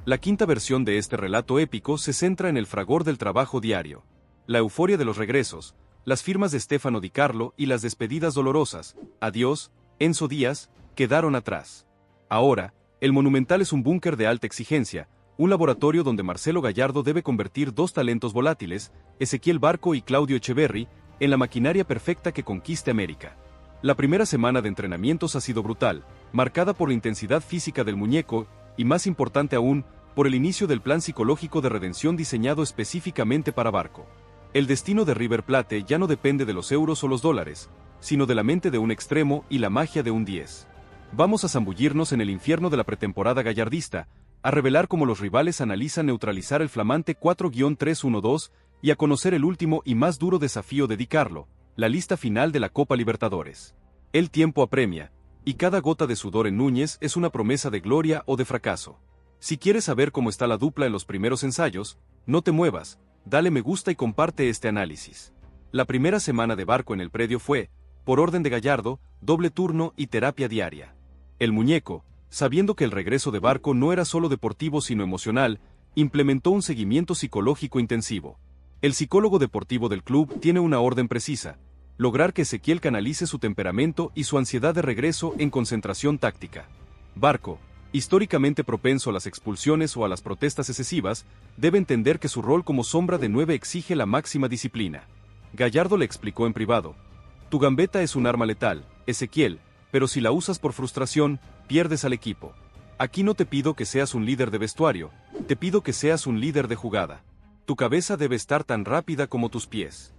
La quinta versión de este relato épico se centra en el fragor del trabajo diario, la euforia de los regresos, las firmas de Stefano Di Carlo y las despedidas dolorosas, adiós, Enzo Díaz, quedaron atrás. Ahora, el Monumental es un búnker de alta exigencia, un laboratorio donde Marcelo Gallardo debe convertir dos talentos volátiles, Ezequiel Barco y Claudio Echeverri, en la maquinaria perfecta que conquiste América. La primera semana de entrenamientos ha sido brutal, marcada por la intensidad física del muñeco, y más importante aún, por el inicio del plan psicológico de redención diseñado específicamente para Barco. El destino de River Plate ya no depende de los euros o los dólares, sino de la mente de un extremo y la magia de un 10. Vamos a zambullirnos en el infierno de la pretemporada gallardista, a revelar cómo los rivales analizan neutralizar el flamante 4-3-1-2 y a conocer el último y más duro desafío de Di Carlo, la lista final de la Copa Libertadores. El tiempo apremia, y cada gota de sudor en Núñez es una promesa de gloria o de fracaso. Si quieres saber cómo está la dupla en los primeros ensayos, no te muevas, dale me gusta y comparte este análisis. La primera semana de Barco en el predio fue, por orden de Gallardo, doble turno y terapia diaria. El muñeco, sabiendo que el regreso de Barco no era solo deportivo sino emocional, implementó un seguimiento psicológico intensivo. El psicólogo deportivo del club tiene una orden precisa: lograr que Ezequiel canalice su temperamento y su ansiedad de regreso en concentración táctica. Barco, históricamente propenso a las expulsiones o a las protestas excesivas, debe entender que su rol como sombra de 9 exige la máxima disciplina. Gallardo le explicó en privado: tu gambeta es un arma letal, Ezequiel, pero si la usas por frustración, pierdes al equipo. Aquí no te pido que seas un líder de vestuario, te pido que seas un líder de jugada. Tu cabeza debe estar tan rápida como tus pies.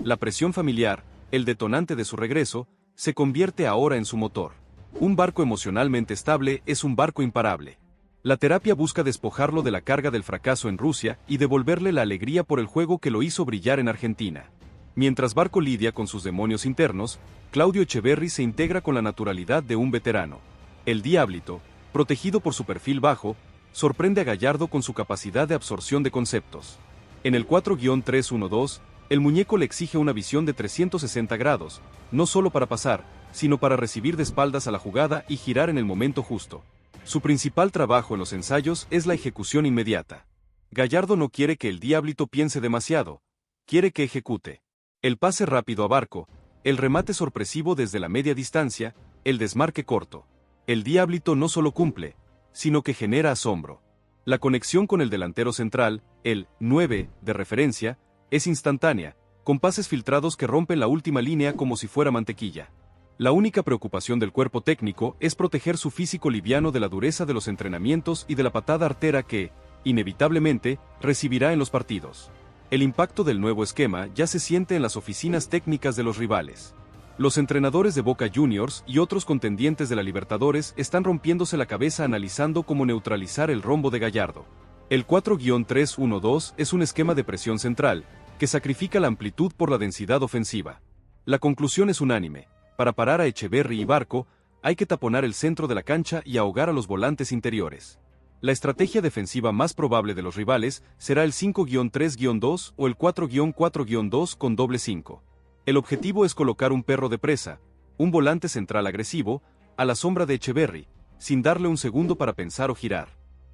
La presión familiar, el detonante de su regreso, se convierte ahora en su motor. Un barco emocionalmente estable es un barco imparable. La terapia busca despojarlo de la carga del fracaso en Rusia y devolverle la alegría por el juego que lo hizo brillar en Argentina. Mientras Barco lidia con sus demonios internos, Claudio Echeverri se integra con la naturalidad de un veterano. El Diablito, protegido por su perfil bajo, sorprende a Gallardo con su capacidad de absorción de conceptos. En el 4-3-1-2, el muñeco le exige una visión de 360 grados, no solo para pasar, sino para recibir de espaldas a la jugada y girar en el momento justo. Su principal trabajo en los ensayos es la ejecución inmediata. Gallardo no quiere que el Diablito piense demasiado, quiere que ejecute. El pase rápido a Barco, el remate sorpresivo desde la media distancia, el desmarque corto. El Diablito no solo cumple, sino que genera asombro. La conexión con el delantero central, el 9 de referencia, es instantánea, con pases filtrados que rompen la última línea como si fuera mantequilla. La única preocupación del cuerpo técnico es proteger su físico liviano de la dureza de los entrenamientos y de la patada artera que, inevitablemente, recibirá en los partidos. El impacto del nuevo esquema ya se siente en las oficinas técnicas de los rivales. Los entrenadores de Boca Juniors y otros contendientes de la Libertadores están rompiéndose la cabeza analizando cómo neutralizar el rombo de Gallardo. El 4-3-1-2 es un esquema de presión central, que sacrifica la amplitud por la densidad ofensiva. La conclusión es unánime: para parar a Echeverri y Barco, hay que taponar el centro de la cancha y ahogar a los volantes interiores. La estrategia defensiva más probable de los rivales será el 5-3-2 o el 4-4-2 con doble 5. El objetivo es colocar un perro de presa, un volante central agresivo, a la sombra de Echeverri, sin darle un segundo para pensar o girar.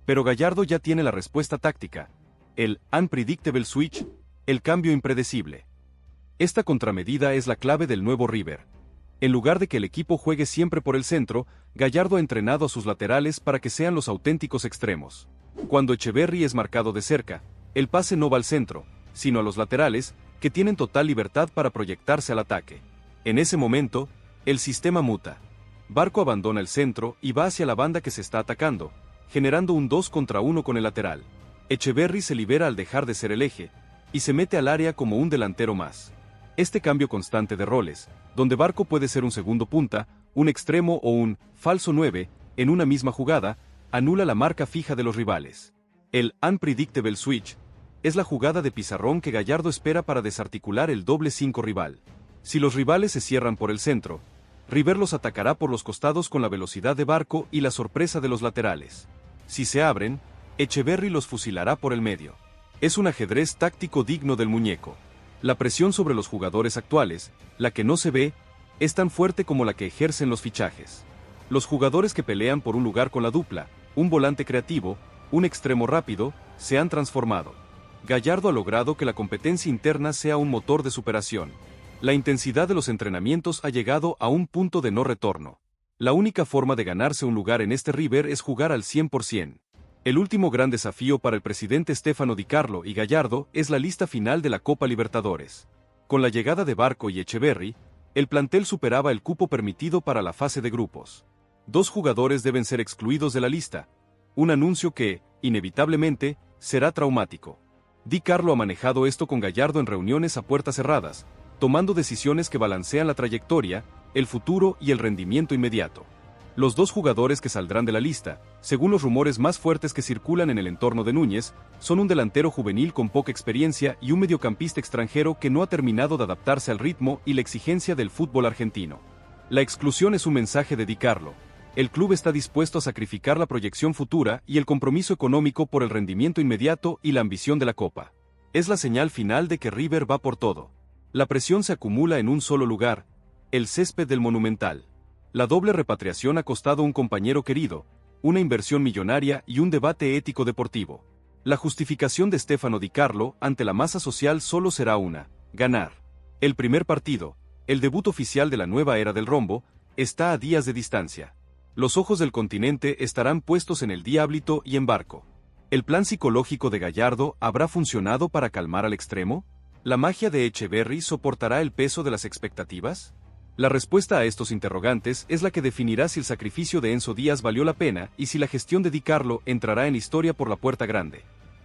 Pero Gallardo ya tiene la respuesta táctica: el unpredictable switch, el cambio impredecible. Esta contramedida es la clave del nuevo River. En lugar de que el equipo juegue siempre por el centro, Gallardo ha entrenado a sus laterales para que sean los auténticos extremos. Cuando Echeverri es marcado de cerca, el pase no va al centro, sino a los laterales, que tienen total libertad para proyectarse al ataque. En ese momento, el sistema muta. Barco abandona el centro y va hacia la banda que se está atacando, generando un 2 contra 1 con el lateral. Echeverri se libera al dejar de ser el eje, y se mete al área como un delantero más. Este cambio constante de roles, donde Barco puede ser un segundo punta, un extremo o un falso 9, en una misma jugada, anula la marca fija de los rivales. El unpredictable switch es la jugada de pizarrón que Gallardo espera para desarticular el doble 5 rival. Si los rivales se cierran por el centro, River los atacará por los costados con la velocidad de Barco y la sorpresa de los laterales. Si se abren, Echeverri los fusilará por el medio. Es un ajedrez táctico digno del muñeco. La presión sobre los jugadores actuales, la que no se ve, es tan fuerte como la que ejercen los fichajes. Los jugadores que pelean por un lugar con la dupla, un volante creativo, un extremo rápido, se han transformado. Gallardo ha logrado que la competencia interna sea un motor de superación. La intensidad de los entrenamientos ha llegado a un punto de no retorno. La única forma de ganarse un lugar en este River es jugar al 100%. El último gran desafío para el presidente Stefano Di Carlo y Gallardo es la lista final de la Copa Libertadores. Con la llegada de Barco y Etcheverry, el plantel superaba el cupo permitido para la fase de grupos. 2 jugadores deben ser excluidos de la lista, un anuncio que, inevitablemente, será traumático. Di Carlo ha manejado esto con Gallardo en reuniones a puertas cerradas, tomando decisiones que balancean la trayectoria, el futuro y el rendimiento inmediato. Los 2 jugadores que saldrán de la lista, según los rumores más fuertes que circulan en el entorno de Núñez, son un delantero juvenil con poca experiencia y un mediocampista extranjero que no ha terminado de adaptarse al ritmo y la exigencia del fútbol argentino. La exclusión es un mensaje de Di Carlo. El club está dispuesto a sacrificar la proyección futura y el compromiso económico por el rendimiento inmediato y la ambición de la Copa. Es la señal final de que River va por todo. La presión se acumula en un solo lugar, el césped del Monumental. La doble repatriación ha costado un compañero querido, una inversión millonaria y un debate ético deportivo. La justificación de Stefano Di Carlo ante la masa social solo será una: ganar. El primer partido, el debut oficial de la nueva era del rombo, está a días de distancia. Los ojos del continente estarán puestos en el Diablito y en Barco. ¿El plan psicológico de Gallardo habrá funcionado para calmar al extremo? ¿La magia de Etcheverry soportará el peso de las expectativas? La respuesta a estos interrogantes es la que definirá si el sacrificio de Enzo Díaz valió la pena y si la gestión de Di Carlo entrará en historia por la puerta grande.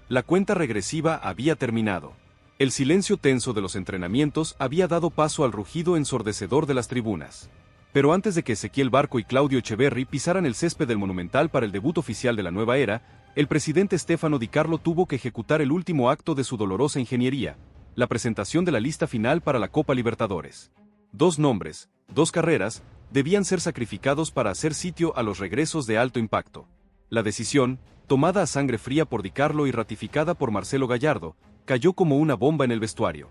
La cuenta regresiva había terminado. El silencio tenso de los entrenamientos había dado paso al rugido ensordecedor de las tribunas. Pero antes de que Ezequiel Barco y Claudio Etcheverry pisaran el césped del Monumental para el debut oficial de la nueva era, el presidente Stefano Di Carlo tuvo que ejecutar el último acto de su dolorosa ingeniería, la presentación de la lista final para la Copa Libertadores. 2 nombres, 2 carreras, debían ser sacrificados para hacer sitio a los regresos de alto impacto. La decisión, tomada a sangre fría por Di Carlo y ratificada por Marcelo Gallardo, cayó como una bomba en el vestuario.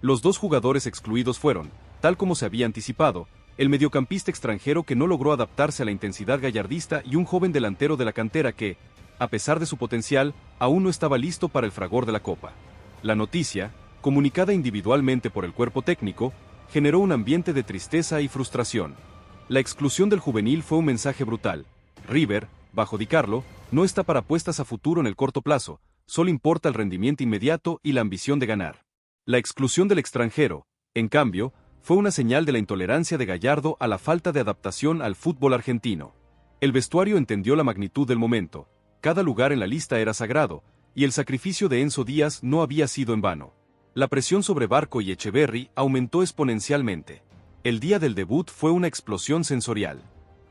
Los 2 jugadores excluidos fueron, tal como se había anticipado, el mediocampista extranjero que no logró adaptarse a la intensidad gallardista y un joven delantero de la cantera que, a pesar de su potencial, aún no estaba listo para el fragor de la Copa. La noticia, comunicada individualmente por el cuerpo técnico, generó un ambiente de tristeza y frustración. La exclusión del juvenil fue un mensaje brutal. River, bajo Di Carlo, no está para apuestas a futuro en el corto plazo, solo importa el rendimiento inmediato y la ambición de ganar. La exclusión del extranjero, en cambio, fue una señal de la intolerancia de Gallardo a la falta de adaptación al fútbol argentino. El vestuario entendió la magnitud del momento, cada lugar en la lista era sagrado, y el sacrificio de Enzo Díaz no había sido en vano. La presión sobre Barco y Etcheverry aumentó exponencialmente. El día del debut fue una explosión sensorial.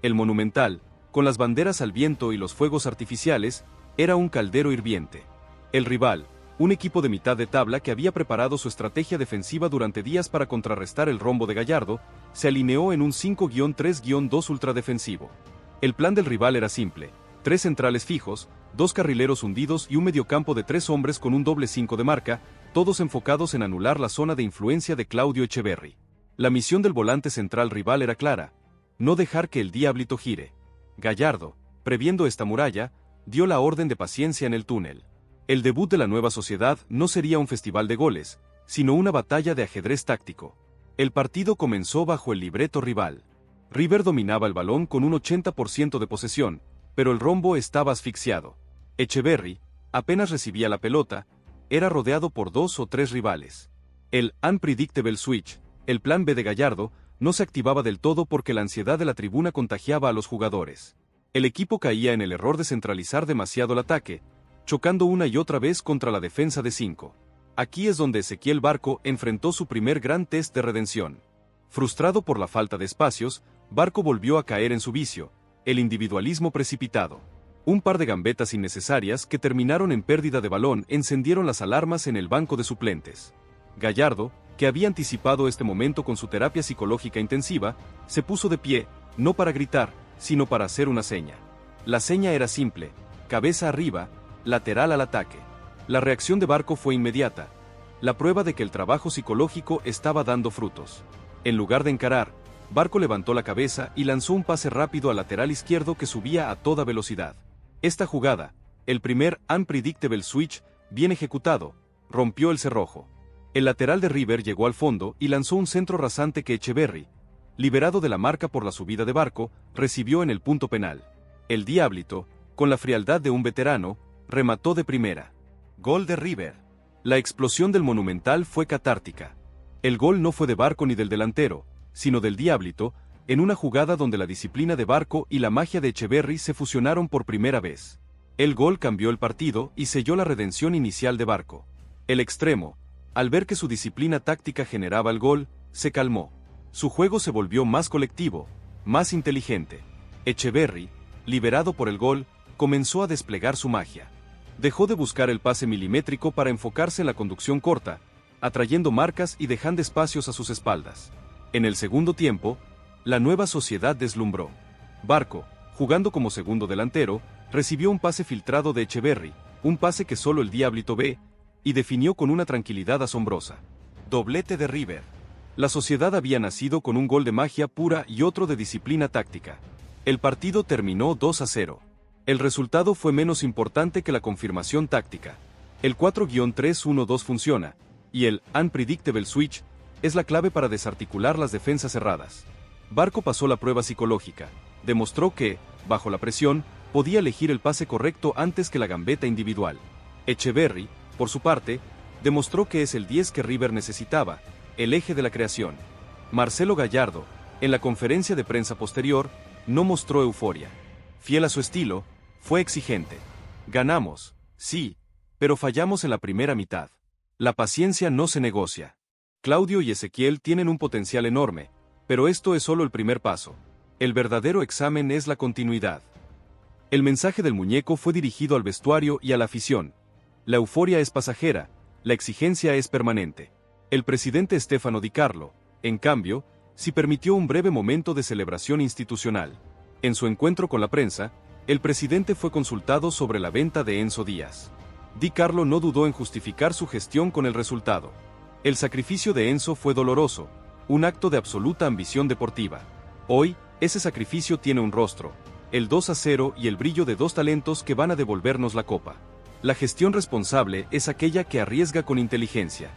El Monumental, con las banderas al viento y los fuegos artificiales, era un caldero hirviente. El rival, un equipo de mitad de tabla que había preparado su estrategia defensiva durante días para contrarrestar el rombo de Gallardo, se alineó en un 5-3-2 ultradefensivo. El plan del rival era simple: 3 centrales fijos, 2 carrileros hundidos y un mediocampo de 3 hombres con un doble 5 de marca, todos enfocados en anular la zona de influencia de Claudio Etcheverry. La misión del volante central rival era clara: no dejar que el Diablito gire. Gallardo, previendo esta muralla, dio la orden de paciencia en el túnel. El debut de la nueva sociedad no sería un festival de goles, sino una batalla de ajedrez táctico. El partido comenzó bajo el libreto rival. River dominaba el balón con un 80% de posesión, pero el rombo estaba asfixiado. Etcheverry, apenas recibía la pelota, era rodeado por 2 o 3 rivales. El unpredictable switch, el plan B de Gallardo, no se activaba del todo porque la ansiedad de la tribuna contagiaba a los jugadores. El equipo caía en el error de centralizar demasiado el ataque, chocando una y otra vez contra la defensa de 5. Aquí es donde Ezequiel Barco enfrentó su primer gran test de redención. Frustrado por la falta de espacios, Barco volvió a caer en su vicio, el individualismo precipitado. Un par de gambetas innecesarias que terminaron en pérdida de balón encendieron las alarmas en el banco de suplentes. Gallardo, que había anticipado este momento con su terapia psicológica intensiva, se puso de pie, no para gritar, sino para hacer una seña. La seña era simple: cabeza arriba, lateral al ataque. La reacción de Barco fue inmediata, la prueba de que el trabajo psicológico estaba dando frutos. En lugar de encarar, Barco levantó la cabeza y lanzó un pase rápido al lateral izquierdo que subía a toda velocidad. Esta jugada, El primer unpredictable switch, bien ejecutado, rompió el cerrojo. El lateral de River llegó al fondo y lanzó un centro rasante que Etcheverry, liberado de la marca por la subida de Barco, recibió en el punto penal. El Diablito, con la frialdad de un veterano, remató de primera. Gol de River. La explosión del Monumental fue catártica. El gol no fue de Barco ni del delantero, sino del Diablito, en una jugada donde la disciplina de Barco y la magia de Etcheverry se fusionaron por primera vez. El gol cambió el partido y selló la redención inicial de Barco. El extremo, al ver que su disciplina táctica generaba el gol, se calmó. Su juego se volvió más colectivo, más inteligente. Etcheverry, liberado por el gol, comenzó a desplegar su magia. Dejó de buscar el pase milimétrico para enfocarse en la conducción corta, atrayendo marcas y dejando espacios a sus espaldas. En el segundo tiempo, la nueva sociedad deslumbró. Barco, jugando como segundo delantero, recibió un pase filtrado de Etcheverry, un pase que solo el Diablito ve, y definió con una tranquilidad asombrosa. Doblete de River. La sociedad había nacido con un gol de magia pura y otro de disciplina táctica. El partido terminó 2-0. El resultado fue menos importante que la confirmación táctica. El 4-3-1-2 funciona, y el unpredictable switch es la clave para desarticular las defensas cerradas. Barco pasó la prueba psicológica, demostró que, bajo la presión, podía elegir el pase correcto antes que la gambeta individual. Etcheverry, por su parte, demostró que es el 10 que River necesitaba, el eje de la creación. Marcelo Gallardo, en la conferencia de prensa posterior, no mostró euforia. Fiel a su estilo, fue exigente. Ganamos, sí, pero fallamos en la primera mitad. La paciencia no se negocia. Claudio y Ezequiel tienen un potencial enorme, pero esto es solo el primer paso. El verdadero examen es la continuidad. El mensaje del muñeco fue dirigido al vestuario y a la afición. La euforia es pasajera, la exigencia es permanente. El presidente Stefano Di Carlo, en cambio, sí permitió un breve momento de celebración institucional. En su encuentro con la prensa, el presidente fue consultado sobre la venta de Enzo Díaz. Di Carlo no dudó en justificar su gestión con el resultado. El sacrificio de Enzo fue doloroso, un acto de absoluta ambición deportiva. Hoy, ese sacrificio tiene un rostro, el 2-0 y el brillo de dos talentos que van a devolvernos la copa. La gestión responsable es aquella que arriesga con inteligencia.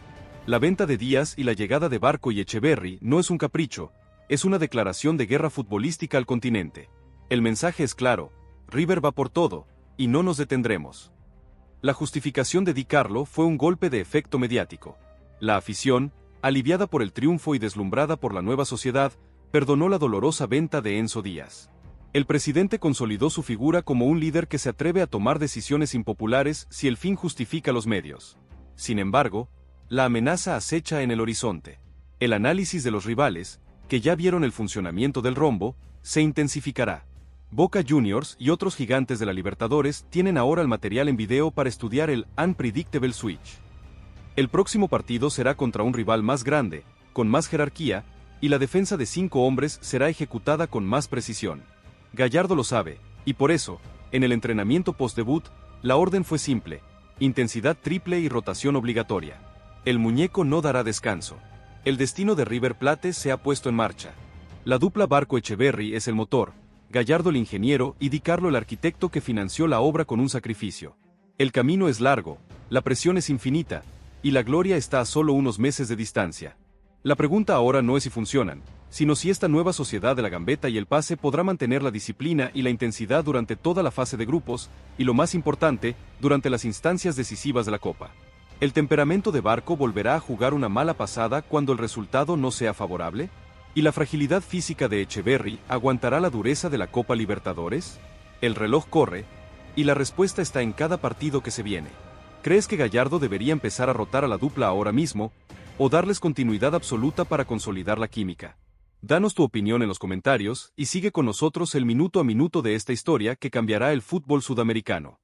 La venta de Díaz y la llegada de Barco y Etcheverry no es un capricho, es una declaración de guerra futbolística al continente. El mensaje es claro, River va por todo, y no nos detendremos. La justificación de Di Carlo fue un golpe de efecto mediático. La afición, aliviada por el triunfo y deslumbrada por la nueva sociedad, perdonó la dolorosa venta de Enzo Díaz. El presidente consolidó su figura como un líder que se atreve a tomar decisiones impopulares si el fin justifica los medios. Sin embargo, la amenaza acecha en el horizonte. El análisis de los rivales, que ya vieron el funcionamiento del rombo, se intensificará. Boca Juniors y otros gigantes de la Libertadores tienen ahora el material en video para estudiar el unpredictable switch. El próximo partido será contra un rival más grande, con más jerarquía, y la defensa de 5 hombres será ejecutada con más precisión. Gallardo lo sabe, y por eso, en el entrenamiento post-debut, la orden fue simple: intensidad triple y rotación obligatoria. El muñeco no dará descanso. El destino de River Plate se ha puesto en marcha. La dupla Barco-Etcheverry es el motor, Gallardo el ingeniero y Di Carlo el arquitecto que financió la obra con un sacrificio. El camino es largo, la presión es infinita, y la gloria está a solo unos meses de distancia. La pregunta ahora no es si funcionan, sino si esta nueva sociedad de la gambeta y el pase podrá mantener la disciplina y la intensidad durante toda la fase de grupos, y lo más importante, durante las instancias decisivas de la Copa. ¿El temperamento de Barco volverá a jugar una mala pasada cuando el resultado no sea favorable? ¿Y la fragilidad física de Etcheverry aguantará la dureza de la Copa Libertadores? El reloj corre, y la respuesta está en cada partido que se viene. ¿Crees que Gallardo debería empezar a rotar a la dupla ahora mismo, o darles continuidad absoluta para consolidar la química? Danos tu opinión en los comentarios, y sigue con nosotros el minuto a minuto de esta historia que cambiará el fútbol sudamericano.